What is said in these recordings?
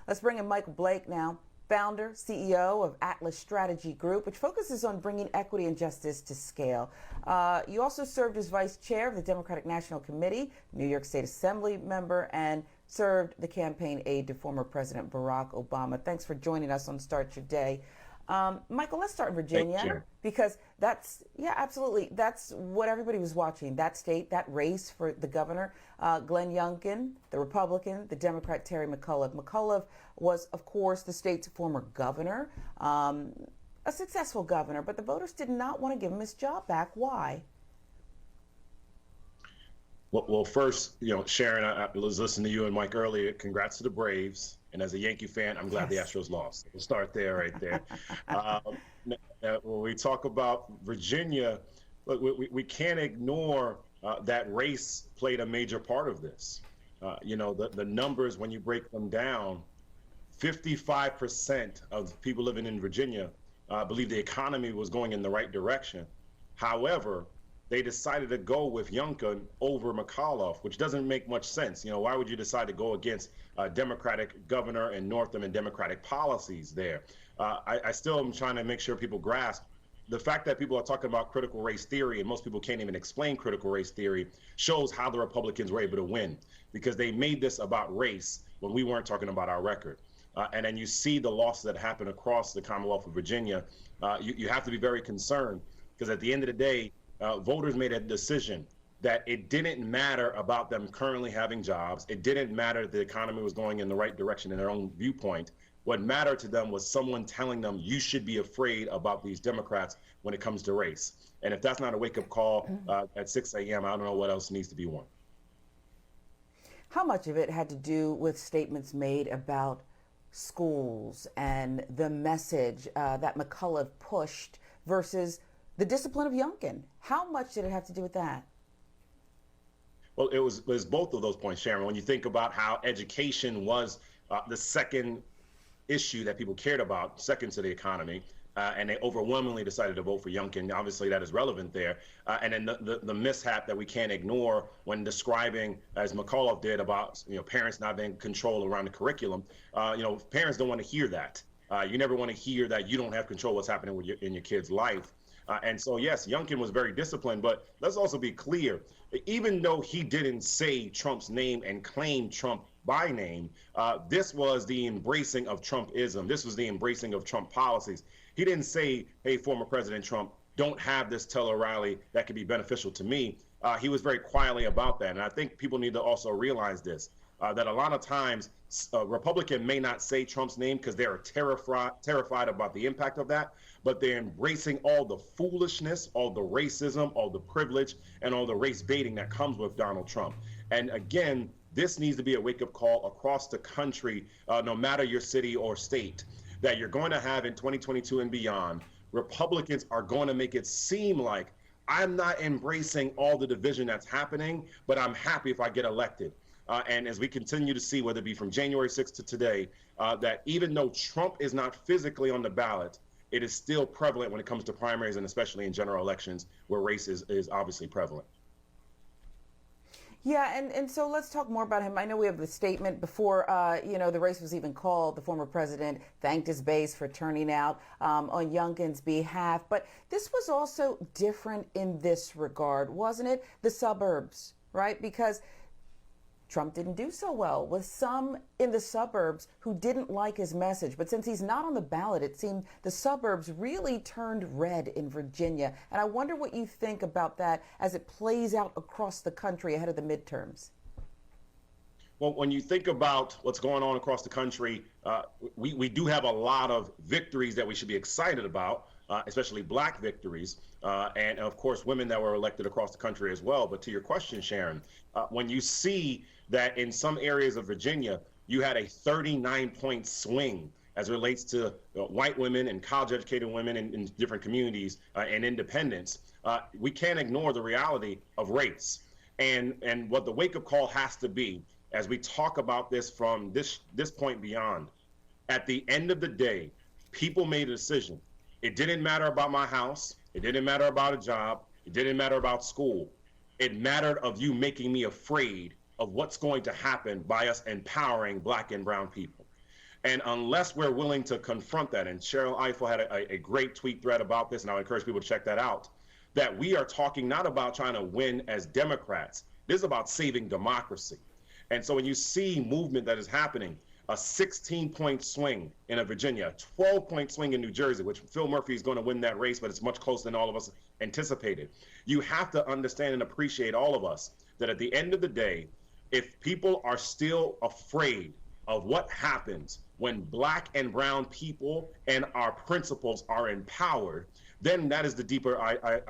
Let's bring in Michael Blake now, founder, CEO of Atlas Strategy Group, which focuses on bringing equity and justice to scale. You also served as vice chair of the Democratic National Committee, New York State Assembly member, and served the campaign aide to former President Barack Obama. Thanks for joining us on Start Your Day. Michael, let's start in Virginia, because absolutely. That's what everybody was watching, that state, that race for the governor. Glenn Youngkin, the Republican, the Democrat Terry McAuliffe. McAuliffe was, of course, the state's former governor, a successful governor, but the voters did not want to give him his job back. Why? Well, first, Sharon, I was listening to you and Mike earlier. Congrats to the Braves. And as a Yankee fan, I'm glad the Astros lost. We'll start there, right there. When we talk about Virginia, look, we can't ignore that race played a major part of this. The numbers, when you break them down, 55% of people living in Virginia believe the economy was going in the right direction. However, they decided to go with Youngkin over McAuliffe, which doesn't make much sense. Why would you decide to go against a Democratic governor and Northam and Democratic policies there? I still am trying to make sure people grasp the fact that people are talking about critical race theory, and most people can't even explain critical race theory, shows how the Republicans were able to win, because they made this about race when we weren't talking about our record. And then you see the losses that happen across the Commonwealth of Virginia. You have to be very concerned, because at the end of the day, voters made a decision that it didn't matter about them currently having jobs. It didn't matter that the economy was going in the right direction in their own viewpoint. What mattered to them was someone telling them, you should be afraid about these Democrats when it comes to race. And if that's not a wake-up call at 6 a.m., I don't know what else needs to be one. How much of it had to do with statements made about schools and the message that McAuliffe pushed versus the discipline of Youngkin? How much did it have to do with that? Well, it was both of those points, Sharon. When you think about how education was the second issue that people cared about, second to the economy, and they overwhelmingly decided to vote for Youngkin. Obviously, that is relevant there. And then the mishap that we can't ignore when describing, as McAuliffe did, about parents not being control around the curriculum. Parents don't want to hear that. You never want to hear that you don't have control what's happening in your kid's life. And so, yes, Youngkin was very disciplined, but let's also be clear. Even though he didn't say Trump's name and claim Trump by name, this was the embracing of Trumpism. This was the embracing of Trump policies. He didn't say, hey, former President Trump, don't have this tele-rally that could be beneficial to me. He was very quietly about that. And I think people need to also realize this, that a lot of times a Republican may not say Trump's name because they're terrified about the impact of that, but they're embracing all the foolishness, all the racism, all the privilege, and all the race baiting that comes with Donald Trump. And again, this needs to be a wake-up call across the country, no matter your city or state, that you're going to have in 2022 and beyond. Republicans are going to make it seem like I'm not embracing all the division that's happening, but I'm happy if I get elected. And as we continue to see, whether it be from January 6th to today, that even though Trump is not physically on the ballot, it is still prevalent when it comes to primaries, and especially in general elections where race is obviously prevalent. Yeah, and so let's talk more about him. I know we have the statement before, the race was even called. The former president thanked his base for turning out on Youngkin's behalf. But this was also different in this regard, wasn't it? The suburbs, right? Because Trump didn't do so well with some in the suburbs who didn't like his message. But since he's not on the ballot, it seemed the suburbs really turned red in Virginia. And I wonder what you think about that as it plays out across the country ahead of the midterms. Well, when you think about what's going on across the country, we do have a lot of victories that we should be excited about, especially black victories, and of course, women that were elected across the country as well. But to your question, Sharon, when you see that in some areas of Virginia, you had a 39-point swing as it relates to white women and college-educated women in different communities and independents, we can't ignore the reality of race. And what the wake-up call has to be, as we talk about this from this point beyond, at the end of the day, people made a decision. It didn't matter about my house. It didn't matter about a job. It didn't matter about school. It mattered of you making me afraid of what's going to happen by us empowering black and brown people. And unless we're willing to confront that, and Cheryl Eiffel had a great tweet thread about this, and I would encourage people to check that out, that we are talking not about trying to win as Democrats. This is about saving democracy. And so when you see movement that is happening, a 16-point swing in Virginia, 12-point swing in New Jersey, which Phil Murphy is going to win that race, but it's much closer than all of us anticipated. You have to understand and appreciate, all of us, that at the end of the day, if people are still afraid of what happens when Black and brown people and our principles are empowered, then that is the deeper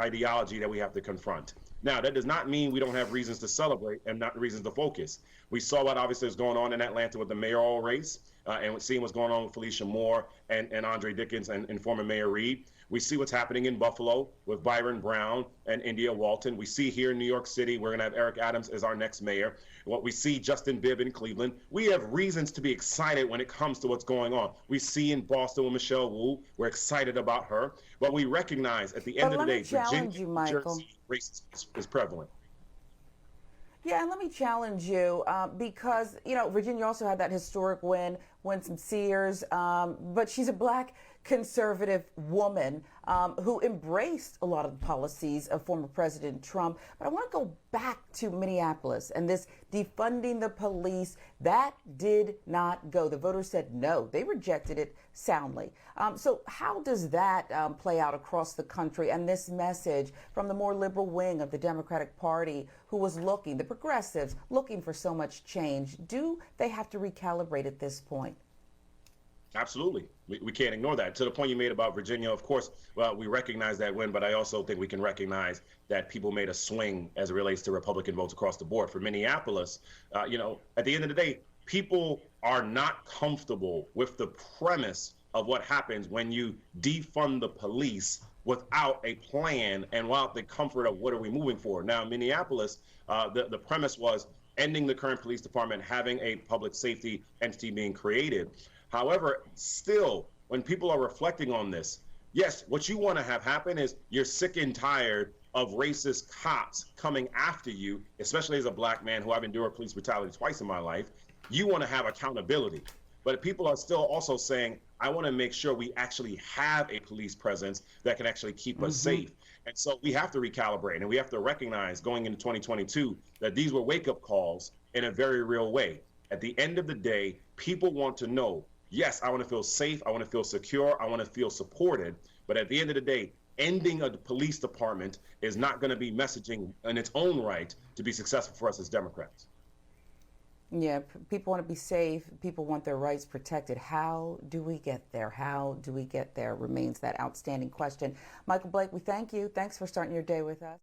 ideology that we have to confront. Now, that does not mean we don't have reasons to celebrate and not reasons to focus. We saw what obviously is going on in Atlanta with the mayoral race, and seeing what's going on with Felicia Moore and Andre Dickens and former Mayor Reed. We see what's happening in Buffalo with Byron Brown and India Walton. We see here in New York City, we're going to have Eric Adams as our next mayor. What we see Justin Bibb in Cleveland. We have reasons to be excited when it comes to what's going on. We see in Boston with Michelle Wu, we're excited about her. But we recognize at the end of the day, Virginia, New Jersey racism is prevalent. Yeah, and let me challenge you because, you know, Virginia also had that historic win, Winsome Sears, but she's a Black conservative woman who embraced a lot of the policies of former President Trump. But I want to go back to Minneapolis and this defunding the police. That did not go. The voters said no. They rejected it soundly. So how does that play out across the country, and this message from the more liberal wing of the Democratic Party who was looking, the progressives, looking for so much change? Do they have to recalibrate at this point? Absolutely. We can't ignore that. To the point you made about Virginia, of course, well, we recognize that win, but I also think we can recognize that people made a swing as it relates to Republican votes across the board. For Minneapolis, you know, at the end of the day, people are not comfortable with the premise of what happens when you defund the police without a plan and without the comfort of what are we moving for. Now, in Minneapolis, the premise was ending the current police department, having a public safety entity being created. However, still, when people are reflecting on this, yes, what you want to have happen is you're sick and tired of racist cops coming after you, especially as a Black man who I've endured police brutality twice in my life. You want to have accountability. But people are still also saying, I want to make sure we actually have a police presence that can actually keep us safe. And so we have to recalibrate, and we have to recognize going into 2022 that these were wake-up calls in a very real way. At the end of the day, people want to know, yes, I want to feel safe, I want to feel secure, I want to feel supported. But at the end of the day, ending a police department is not going to be messaging in its own right to be successful for us as Democrats. Yeah, people want to be safe. People want their rights protected. How do we get there? How do we get there remains that outstanding question. Michael Blake, we thank you. Thanks for starting your day with us.